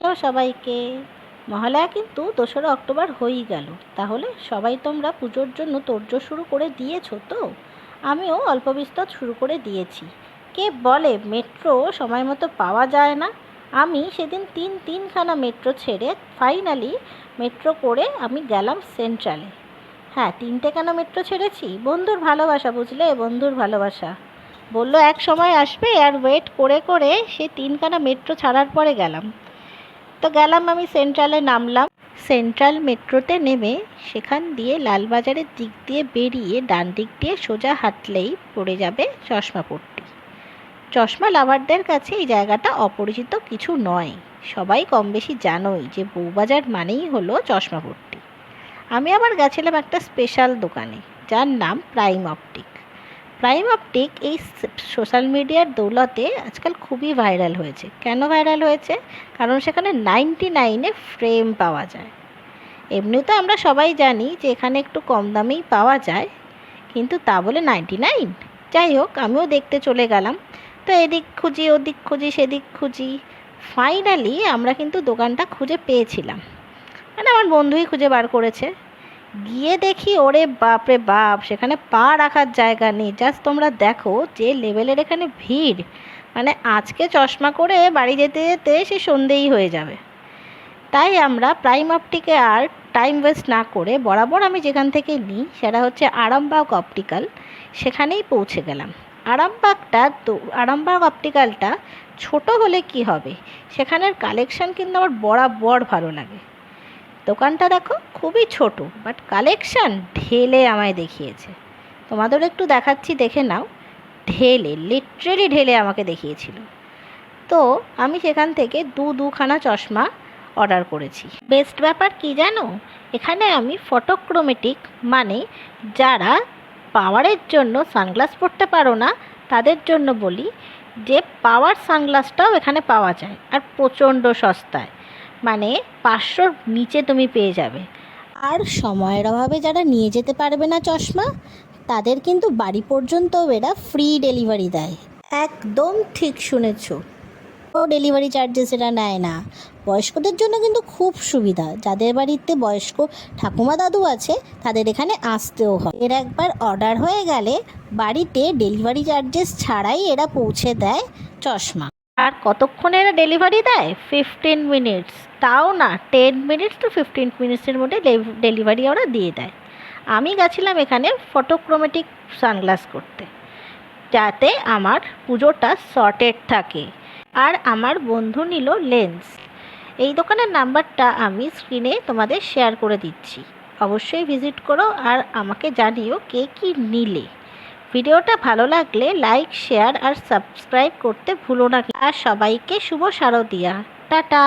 Hello সবাইকে। মহালয়া কিন্তু 2রা October হয়েই গেল। তাহলে সবাই তোমরা পুজোর জন্য তোড়জোড় শুরু করে দিয়েছো তো? আমিও অল্প বিস্তর শুরু করে দিয়েছি। কে বলে মেট্রো সময় মতো পাওয়া যায় না? আমি সেদিন তিনখানা মেট্রো ছেড়ে ফাইনালি মেট্রো করে আমি গেলাম সেন্ট্রালে। হ্যাঁ, 3টে কেন মেট্রো ছেড়েছি? বন্ধুর ভালোবাসা, বুঝলে, বন্ধুর ভালোবাসা। বললো এক সময় আসবে, আর ওয়েট করে করে সে 3খানা মেট্রো ছাড়ার পরে গেলাম। তো গেলাম, আমি সেন্ট্রালে নামলাম। সেন্ট্রাল মেট্রোতে নেমে সেখান দিয়ে লালবাজারের দিক দিয়ে বেরিয়ে ডান দিক দিয়ে সোজা হাঁটলেই পড়ে যাবে চশমাপট্টি। চশমা লাভারদের কাছে এই জায়গাটা অপরিচিত কিছু নয়। সবাই কম বেশি জানোই যে বউবাজার মানেই হলো চশমাপট্টি। আমি আবার গেছিলাম একটা স্পেশাল দোকানে, যার নাম প্রাইম অপটিক। প্রাইম অপটিক এই সোশ্যাল মিডিয়ার দৌলতে আজকাল খুবই ভাইরাল হয়েছে। কেন ভাইরাল হয়েছে? কারণ সেখানে 99-এ ফ্রেম পাওয়া যায়। এমনিতে আমরা সবাই জানি যে এখানে একটু কম দামেই পাওয়া যায়, কিন্তু তা বলে 99। যাই হোক, আমিও দেখতে চলে গেলাম। তো এদিক খুঁজি, ওদিক খুঁজি, সেদিক খুঁজি, ফাইনালি আমরা কিন্তু দোকানটা খুঁজে পেয়েছিলাম। মানে আমার বন্ধুই খুঁজে বার করেছে। গিয়ে দেখি, ওরে বাপ রে বাপ, সেখানে পা রাখার জায়গা নেই। জাস্ট তোমরা দেখো যে লেভেলের এখানে ভিড়। মানে আজকে চশমা করে বাড়ি যেতে যেতে সে সন্ধেই হয়ে যাবে। তাই আমরা প্রাইম অপটিকে আর টাইম ওয়েস্ট না করে বরাবর আমি যেখান থেকে নিই সেটা হচ্ছে আরামবাগ অপটিক্যাল, সেখানেই পৌঁছে গেলাম। আরামবাগ অপটিক্যালটা ছোট হলে কি হবে, সেখানের কালেকশান কিন্তু আমার বরাবর ভালো লাগে। দোকানটা দেখো খুবই ছোট, বাট কালেকশান ঢেলে আমায় দেখিয়েছে। তোমাদেরও একটু দেখাচ্ছি, দেখে নাও। ঢেলে, লিটারেলি ঢেলে আমাকে দেখিয়েছিল। তো আমি সেখান থেকে দুখানা চশমা অর্ডার করেছি। বেস্ট ব্যাপার কি জানো, এখানে আমি ফটোক্রোমেটিক, মানে যারা পাওয়ারের জন্য সানগ্লাস পরতে পারো না তাদের জন্য বলি যে পাওয়ার সানগ্লাসটাও এখানে পাওয়া যায়, আর প্রচণ্ড সস্তায়। মানে 500-র নিচে তুমি পেয়ে যাবে। আর সময়ের অভাবে যারা নিয়ে যেতে পারবে না চশমা, তাদের কিন্তু বাড়ি পর্যন্ত এরা ফ্রি ডেলিভারি দেয়। একদম ঠিক শুনেছো, ও ডেলিভারি চার্জেস এরা নেয় না। বয়স্কদের জন্য কিন্তু খুব সুবিধা। যাদের বাড়িতে বয়স্ক ঠাকুমা দাদু আছে তাদের এখানে আসতেও হয়। এর একবার অর্ডার হয়ে গেলে বাড়িতে ডেলিভারি চার্জেস ছাড়াই এরা পৌঁছে দেয় চশমা। আর কতক্ষণে এরা ডেলিভারি দেয়? 15 মিনিটস। তাও না, 10 মিনিটস টু 15 মিনিটসের মধ্যে ডেলিভারি ওরা দিয়ে দেয়। আমি গেছিলাম এখানে ফটোক্রোমেটিক সানগ্লাস করতে, যাতে আমার পুজোটা সর্টেড থাকে। আর আমার বন্ধু নিল লেন্স। এই দোকানের নাম্বারটা আমি স্ক্রিনে তোমাদের শেয়ার করে দিচ্ছি, অবশ্যই ভিজিট করো আর আমাকে জানিও কে কী নিলে। ভিডিওটা ভালো লাগলে লাইক, শেয়ার আর সাবস্ক্রাইব করতে ভুলো না। আর সবাইকে শুভ শারদিয়া। টাটা।